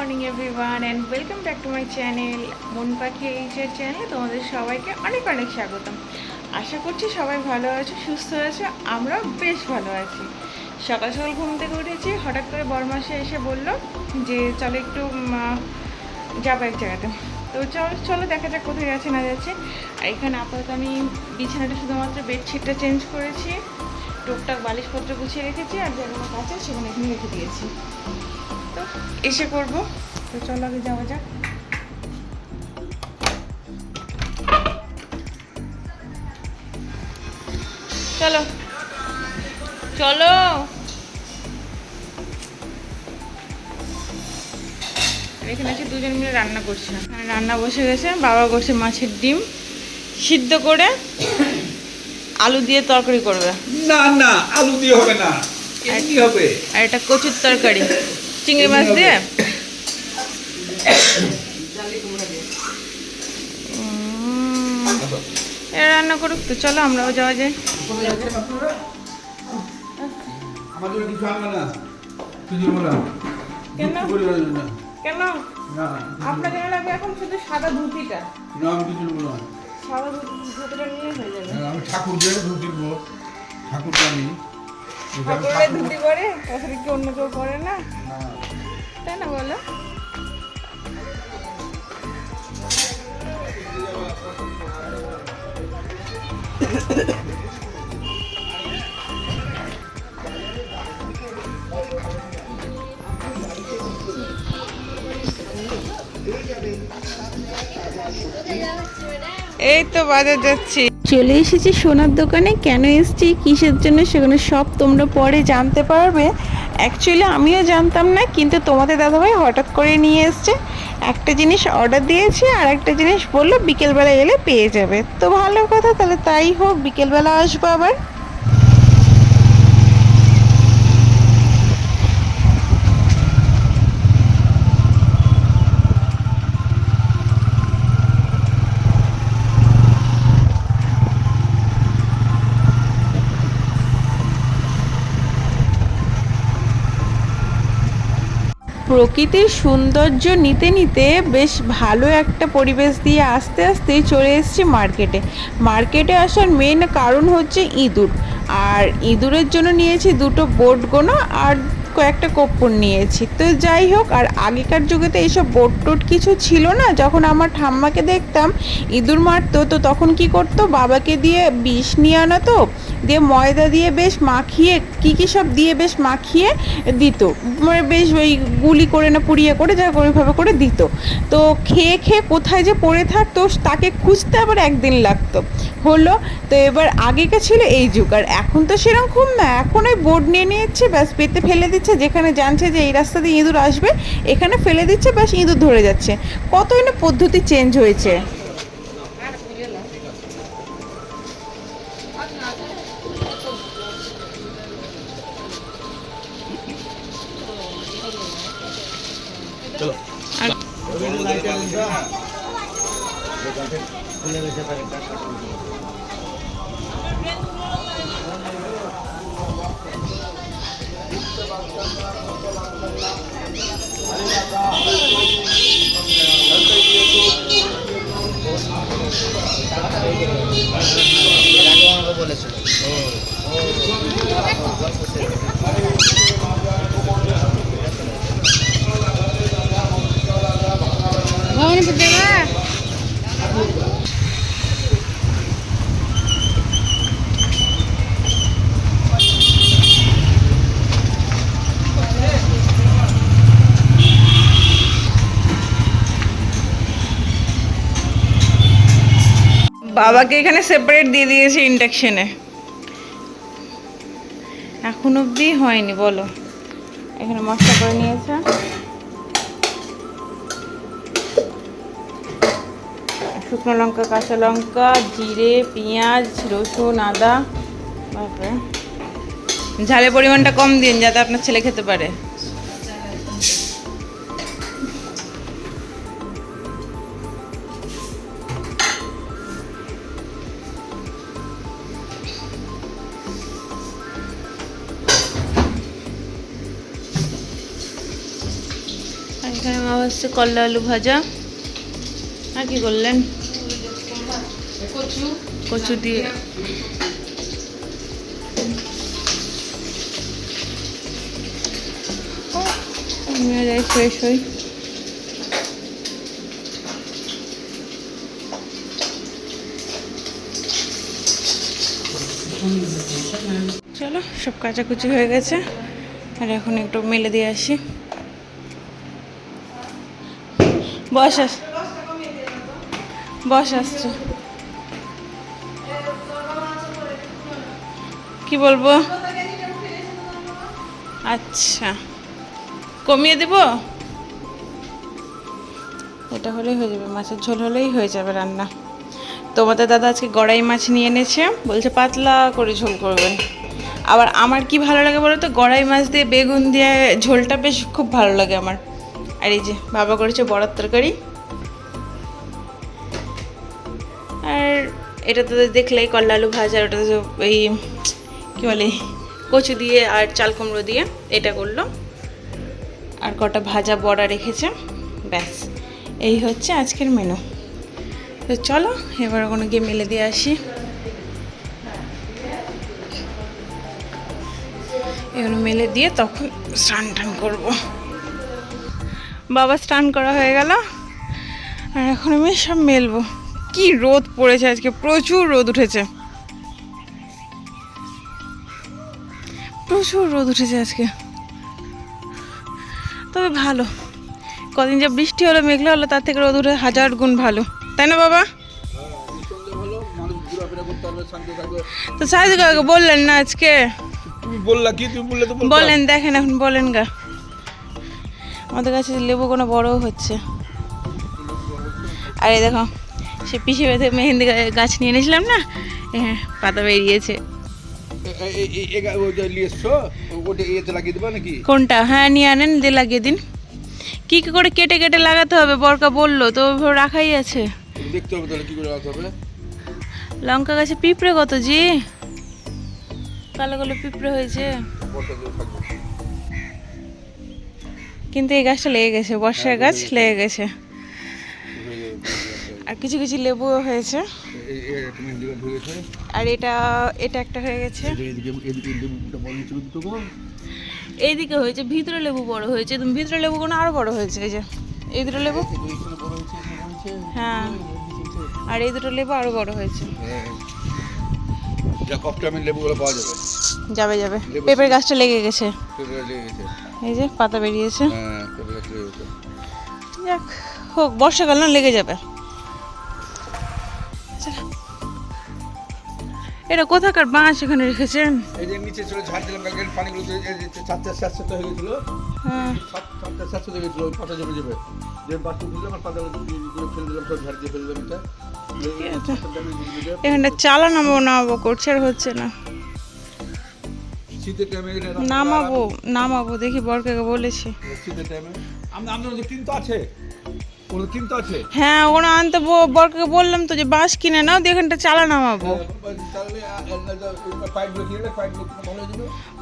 Morning everyone and welcome back to my channel মন পাখি এইচের চ্যানেলে তোমাদের সবাইকে অনেক অনেক স্বাগতম। আশা করছি সবাই ভালো আছো, সুস্থ আছো, আমরাও বেশ ভালো আছি। সকাল সকাল ঘুম থেকে উঠেছি, হঠাৎ করে বরমাসে এসে বলল যে চলো একটু যাবো এক জায়গাতে। তো চলো দেখা যাক কোথায় যাচ্ছে না যাচ্ছে। আর এখানে আপাতত আমি বিছানাটা শুধুমাত্র বেডশিটটা চেঞ্জ করেছি, টুকটাক বালিশপত্র গুছিয়ে রেখেছি, আর যেগুলো কাছে সেখানে এখানে রেখে দিয়েছি। তো এসে করবো। তো চলো আগে যাওয়া যাক। চলো চলো। এখানে আছে দুজন মিলে রান্না করছে, রান্না বসে গেছে। বাবা করছে মাছের ডিম সিদ্ধ করে আলু দিয়ে তরকারি করবে। না না, আলু দিয়ে হবে না, এমনি হবে। আর এটা কচুর তরকারি চিংড়ি মাছ দিয়ে। রান্না করুক, তো চলো আমরাও যাওয়া যায়। কেন কেন আপনাদের লাগবে এখন শুধু সাদা ধুতিটা? সাদা ধুতিটা নিয়ে হয়ে যাবে। আমি ঠাকুরদের ধুতি পরব, ঠাকুরটা আমি ঠাকুরের ধুতি পরে, তাছাড়া কি অন্য কেউ পরে না, তাই না বলো? এই তো বাজার যাচ্ছি, চলে এসেছি সোনার দোকানে। কেন এসেছি, কিসের জন্য, সেখানে সব তোমরা পরে জানতে পারবে। অ্যাকচুয়ালি আমিও জানতাম না, কিন্তু তোমাদের দাদাভাই হঠাৎ করে নিয়ে এসছে। একটা জিনিস অর্ডার দিয়েছি, আর একটা জিনিস বললো বিকেলবেলা এলে পেয়ে যাবে। তো ভালো কথা, তাহলে তাই হোক, বিকেলবেলা আসবো আবার। প্রকৃতির সৌন্দর্য নিতে নিতে বেশ ভালো একটা পরিবেশ দিয়ে আস্তে আস্তে চলে এসেছি মার্কেটে। মার্কেটে আসার মেন কারণ হচ্ছে ইঁদুর, আর ইঁদুরের জন্য নিয়েছি দুটো বোট গোনা আর কয়েকটা কর্পূর নিয়েছি। তো যাই হোক, আর আগেকার যুগে তো এইসব বোট টোট কিছু ছিল না। যখন আমার ঠাম্মাকে দেখতাম ইঁদুর মারতো, তো তখন কি করতো, বাবাকে দিয়ে বিষ নিয়ে আনাতো, দিয়ে ময়দা দিয়ে বেশ মাখিয়ে কী সব দিয়ে বেশ মাখিয়ে দিত, মানে বেশ ওই গুলি করে না পুড়িয়ে করে যা ওইভাবে করে দিত। তো খেয়ে খেয়ে কোথায় যে পড়ে থাকতো, তাকে খুঁজতে আবার একদিন লাগতো। হলো তো এবার আগেকার ছিল এই যুগ, আর এখন তো সেরকম না। এখন ওই বোর্ড নিয়ে নিচ্ছে, ব্যাস পেতে ফেলে দিচ্ছে, যেখানে জানছে যে এই রাস্তা দিয়ে ইঁদুর আসবে এখানে ফেলে দিচ্ছে, ব্যাস ইঁদুর ধরে যাচ্ছে। কতই না পদ্ধতি চেঞ্জ হয়েছে। বাবাকে এখানে সেপারেট দিয়ে দিয়েছে ইন্ডাকশনে, এখন অবধি হয়নি। বলো, এখানে মশলা করে নিয়েছে, শুকনো লঙ্কা, কাঁচা লঙ্কা, জিরে, পেঁয়াজ, রসুন, আদা। ঝালের পরিমাণটা কম দিন যাতে আপনার ছেলে খেতে পারে। এখানে মা হচ্ছে করলা আলু ভাজা। আর কি করলেন? কচু দিয়ে যাই ফ্রেশ হই। চলো, সব কাচাকুচি হয়ে গেছে, আর এখন একটু মেলে দিয়ে আসি। বস আসছে। কি বলবো? আচ্ছা, কমিয়ে দেব? এটা হলেই হয়ে যাবে, মাছের ঝোল হলেই হয়ে যাবে রান্না। তোমাদের দাদা আজকে গড়াই মাছ নিয়ে এনেছে, বলছে পাতলা করে ঝোল করবেন। আবার আমার কি ভালো লাগে বলো তো, গড়াই মাছ দিয়ে বেগুন দিয়ে ঝোলটা বেশ খুব ভালো লাগে আমার। আর এই যে বাবা করেছে বড়ার তরকারি। আর এটা তো দেখলেই করলা আলু ভাজা, ওটা তো এই কী বলে কচু দিয়ে আর চাল কুমড়ো দিয়ে এটা করলো, আর কটা ভাজা বড়া রেখেছে, ব্যাস এই হচ্ছে আজকের মেনু। তো চলো এবার ওখানে গিয়ে মেলে দিয়ে আসি। এখানে মেলে দিয়ে তখন স্নান টান করবো। বাবা স্নান করা হয়ে গেল, আর এখন আমি সব মেলবো। কি রোদ পড়েছে আজকে, প্রচুর রোদ উঠেছে, প্রচুর রোদ উঠেছে আজকে। তবে ভালো, কদিন যে বৃষ্টি হলো মেঘলা হলো, তার থেকে রোদ উঠে 1000 গুণ ভালো, তাই না বাবা? তো সাইজ কাকা বললেন না আজকে? তুমি বললা কি? তুমি বললে তো বলতাম। বলেন, দেখেন এখন বলেন গা। আমাদের কাছে লেবু কোনো বড়ও হচ্ছে। আরে দেখো, সে পিসে বেঁধে মেহেন্দি গাছ নিয়ে এনেছিলাম না, হ্যাঁ পাতা বেরিয়েছে। কোনটা? হ্যাঁ নিয়ে আনেন, দিয়ে লাগিয়ে দিন। কি করে কেটে কেটে লাগাতে হবে বরকা বললো তো, রাখাই আছে। দেখতে হবে তাহলে কি করে লাগাতে হবে। লঙ্কা গাছে পিঁপড়ে কত জি, কালো কালো পিঁপড়ে হয়েছে। কিন্তু এই গাছটা লেগে গেছে, বর্ষার গাছ লেগে গেছে। আর কিছু কিছু লেবুও হয়েছে। আর এটা একটা হয়ে গেছে। এইদিকে হয়েছে, ভিতরে লেবু বড় হয়েছে, তুমি ভিতরে লেবু কোনো আরো বড় হয়েছে। এই যে এই দুটো লেবু, হ্যাঁ, আর এই দুটো লেবু আরো বড় হয়েছে। যাবে যাবে। পেঁপের গাছটা লেগে গেছে, এই যে পাতা বেরিয়েছে। যাক হোক, বর্ষাকাল না, লেগে যাবে। এটা কোথাকার বাঁশ এখানে রেখেছেন? এই যে নিচে চলে ঝাড় দিলাম, কালকে পানিগুলো ছাড়তে হয়ে গেছিল। হ্যাঁ, ছাড়তে হয়ে গেছিল, ওই পাতা জমে যাবে। যে বাথরুম দিলাম আর পাতাগুলো ফেলে দিলাম, সব ঝাড় দিয়ে ফেলে দিলাম। এটা এখানটা চালা নামাবো করছে, আর হচ্ছে না। শীতের টাইমে নামাবো দেখি, বরকাকে বলেছি। শীতের টাইমে আমাদের কিন্তু আছে, ওগুলো কিন্তু আছে। হ্যাঁ ওরা আনতে, বরকাকে বললাম তো যে বাঁশ কিনে নাও, দিয়ে এখানটা চালা নামাবো।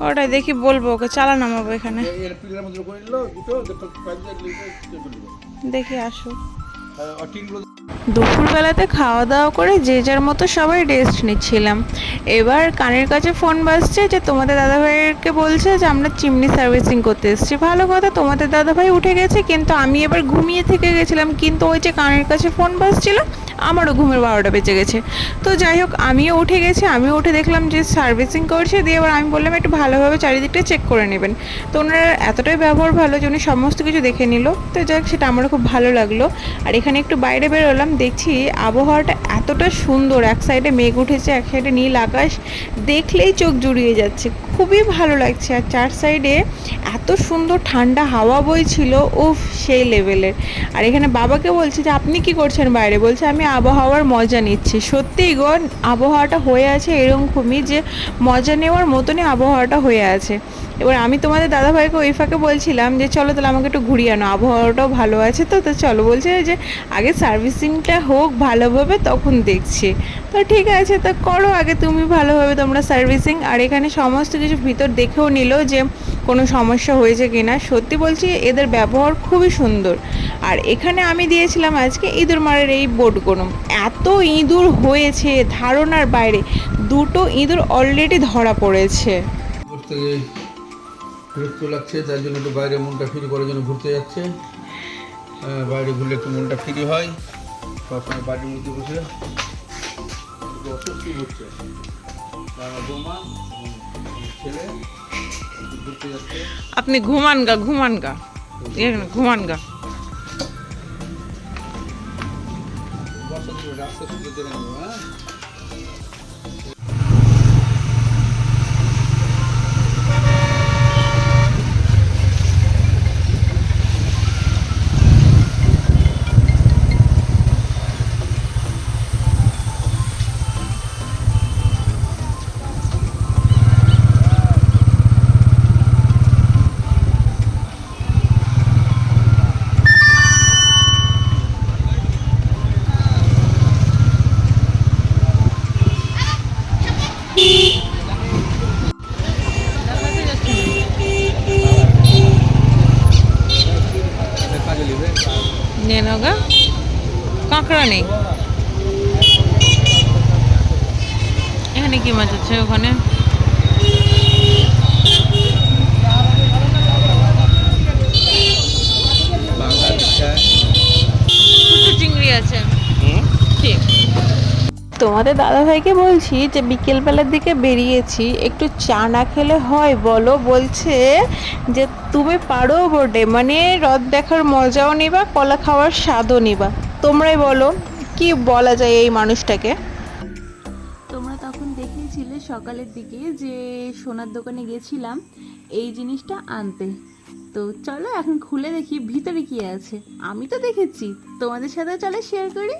ওটাই দেখি, বলবো ওকে চালা নামাবো এখানে। দেখি আসুক। দুপুরবেলাতে খাওয়া দাওয়া করে যে যার মতো সবাই রেস্ট নিচ্ছিলাম। এবার কানের কাছে ফোন বাজছে যে তোমাদের দাদাভাইকে বলছে যে আমরা চিমনি সার্ভিসিং করতে এসেছি। ভালো কথা, তোমাদের দাদাভাই উঠে গেছে, কিন্তু আমি এবার ঘুমিয়ে থেকে গেছিলাম। কিন্তু ওই যে কানের কাছে ফোন বাজছিল, আমারও ঘুমের 12টা বেজে গেছে। তো যাই হোক, আমিও উঠে গেছি, আমিও উঠে দেখলাম যে সার্ভিসিং করছে। দিয়ে এবার আমি বললাম একটু ভালোভাবে চারিদিকটা চেক করে নেবেন। তো ওনারা এতটাই ব্যবহার ভালো যে উনি সমস্ত কিছু দেখে নিল। তো যাই হোক, সেটা আমারও খুব ভালো লাগলো। আর এখানে একটু বাইরে বেরোলাম, দেখছি আবহাওয়াটা এতটা সুন্দর, এক সাইডে মেঘ উঠেছে, এক সাইডে নীল আকাশ, দেখলেই চোখ জুড়িয়ে যাচ্ছে, খুবই ভালো লাগছে। আর চার সাইডে এত সুন্দর ঠান্ডা হাওয়া বইছিল, ও সেই লেভেলের। আর এখানে বাবাকে বলছি যে আপনি কি করছেন বাইরে? বলছে আমি আবহাওয়ার মজা নিচ্ছি। সত্যিই গো, আবহাওয়াটা হয়ে আছে এরকমই যে মজা নেওয়ার মতনই আবহাওয়াটা হয়ে আছে। এবার আমি তোমাদের দাদাভাইকে ওই ফাঁকে বলছিলাম যে চলো তাহলে আমাকে একটু ঘুরিয়ে আনো, আবহাওয়াটাও ভালো আছে। তো চলো, বলছে যে আগে সার্ভিসিংটা হোক ভালোভাবে, তখন দেখছি। তো ঠিক আছে, তো করো আগে তুমি ভালোভাবে তোমরা সার্ভিসিং। আর এখানে সমস্ত কিছু ভিতর দেখেও নিল যে কোনো সমস্যা হয়েছে কিনা। সত্যি বলছি এদের ব্যবহার খুবই সুন্দর। আর এখানে আমি দিয়েছিলাম আজকে ইঁদুর মারার এই বোর্ডগুলো। এত ইঁদুর হয়েছে ধারণার বাইরে, 2টো ইঁদুর অলরেডি ধরা পড়েছে। বসে থেকে বিরক্ত লাগছে, তার জন্য একটু বাইরে মনটা ফ্রি করার জন্য ঘুরতে যাচ্ছে। বাইরে ঘুরলে একটু মনটা ফ্রি হয়, সবসময় বাড়ির মধ্যে বসে একটু অস্বস্তি হচ্ছে। আমার বৌমা ছেলে একটু ঘুরতে যাচ্ছে। আপনি ঘুমান গা ঘুমান গা। বর্ষা দিলে রাস্তা শুনতে দেখে নেবো। হ্যাঁ, কাজে নেবে। নিয়ে নাও গা, কাঁকড়া নেই এখানে। কি মাছ আছে ওখানে? কুচো চিংড়ি আছে। ঠিক। তোমাদের দাদাভাইকে বলছি যে বিকেলবেলার দিকে বেরিয়েছি, একটু চা না খেলে হয় বলো? বলছে যে তুমি পারো বটে, মানে হ্রদ দেখার মজাও নিবা, কলা খাওয়ার স্বাদও নিবা। তোমরাই বলো কি বলা যায় এই মানুষটাকে। তোমরা তখন দেখিয়েছিলে সকালের দিকে যে সোনার দোকানে গেছিলাম এই জিনিসটা আনতে। তো চলো এখন খুলে দেখি ভিতরে কি আছে। আমি তো দেখেছি, তোমাদের সাথে চলো শেয়ার করি।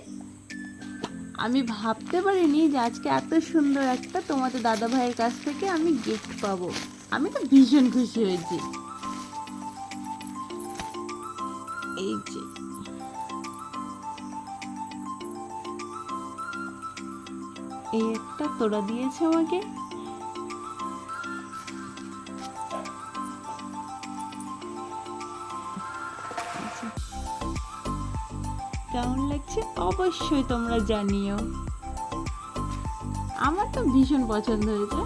আমি ভাবতে পারিনি যে আজকে এত সুন্দর একটা তোমাদের দাদা ভাইয়ের কাছ থেকে আমি গিফট পাবো। আমি তো ভীষণ খুশি হয়েছি। এই যে এই একটা তোড়া দিয়েছে আমাকে। কেমন লাগছে অবশ্যই তোমরা জানিও। আমার তো ভীষণ পছন্দ হয়েছে।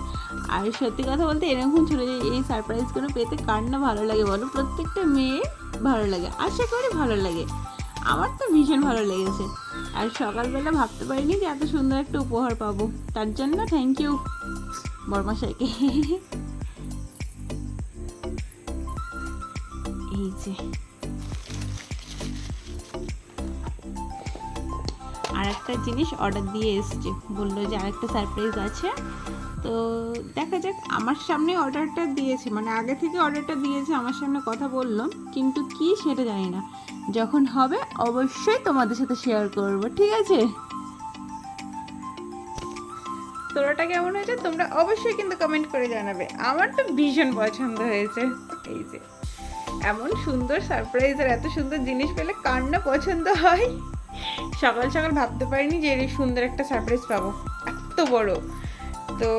আর সত্যি কথা বলতে এরকম ছোট এই সারপ্রাইজগুলো পেতে কার না ভালো লাগে বলো? প্রত্যেকটা মেয়ে ভালো লাগে, আশা করি ভালো লাগে। আমার তো ভীষণ ভালো লেগেছে। আর সকালবেলা ভাবতে পারিনি যে এত সুন্দর একটা উপহার পাবো, তার জন্য থ্যাংক ইউ বড়মশাইকে। এই যে আর একটা জিনিস অর্ডার দিয়ে এসছে, বললো যে আরেকটা সারপ্রাইজ আছে। তো দেখা যাক। আমার সামনে অর্ডারটা দিয়েছে, মানে আগে থেকে অর্ডারটা দিয়েছে, আমার সামনে কথা বললো, কিন্তু কি সেটা জানি না। যখন হবে অবশ্যই তোমাদের সাথে শেয়ার করব, ঠিক আছে? তোরাটা কেমন হয়েছে তোমরা অবশ্যই কিন্তু কমেন্ট করে জানাবে। আমার তো ভীষণ পছন্দ হয়েছে। এই যে এমন সুন্দর সারপ্রাইজ আর এত সুন্দর জিনিস পেলে কার না পছন্দ হয়। সকাল সকাল ভাবতে পারিনি যে এই সুন্দর একটা সারপ্রাইজ পাবো, এত বড়। তো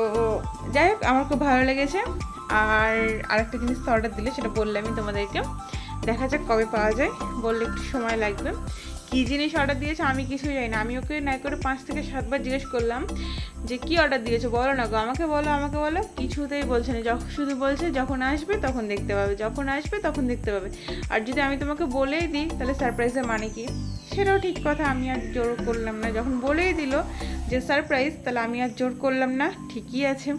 যাই হোক, আমার খুব ভালো লেগেছে। আর আরেকটা জিনিস তো অর্ডার দিলে, সেটা বললামই তোমাদেরকে। দেখা যাক কবে পাওয়া যায়, বললে একটু সময় লাগবে। কী জিনিস অর্ডার দিয়েছে আমি কিছুই জানি না। আমি ওকে না করে 5 থেকে 7 বার জিজ্ঞেস করলাম যে কী অর্ডার দিয়েছো, বলো না গো, আমাকে বলো আমাকে বলো। কিছুতেই বলছে না, শুধু বলছে যখন আসবে তখন দেখতে পাবে, যখন আসবে তখন দেখতে পাবে। আর যদি আমি তোমাকে বলেই দিই তাহলে সারপ্রাইজের মানে কি? সেটাও ঠিক কথা, আমি আর জোর করলাম না। যখন বলেই দিল যে সারপ্রাইজ, তাহলে আমি আর জোর করলাম না, ঠিকই আছে।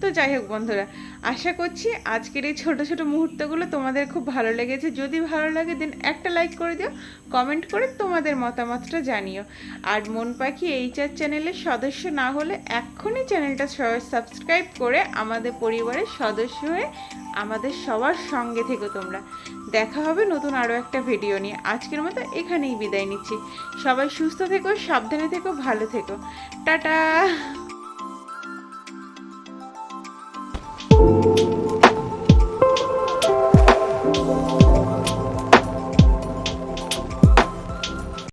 তো যাই হোক বন্ধুরা, আশা করছি আজকের এই ছোট ছোট মুহূর্তগুলো তোমাদের খুব ভালো লেগেছে। যদি ভালো লাগে দেন একটা লাইক করে দিও, কমেন্ট করে তোমাদের মতামতটা জানিও। আর মন পাখি এইচআর চ্যানেলের সদস্য না হলে এক্ষুনি চ্যানেলটা সাবস্ক্রাইব করে আমাদের পরিবারের সদস্য হয়ে আমাদের সবার সঙ্গে থেকো তোমরা। দেখা হবে নতুন আরও একটা ভিডিও নিয়ে। আজকের মতো এখানেই বিদায় নিচ্ছি। সবাই সুস্থ থেকো, সাবধানে থেকো, ভালো থেকো। টাটা।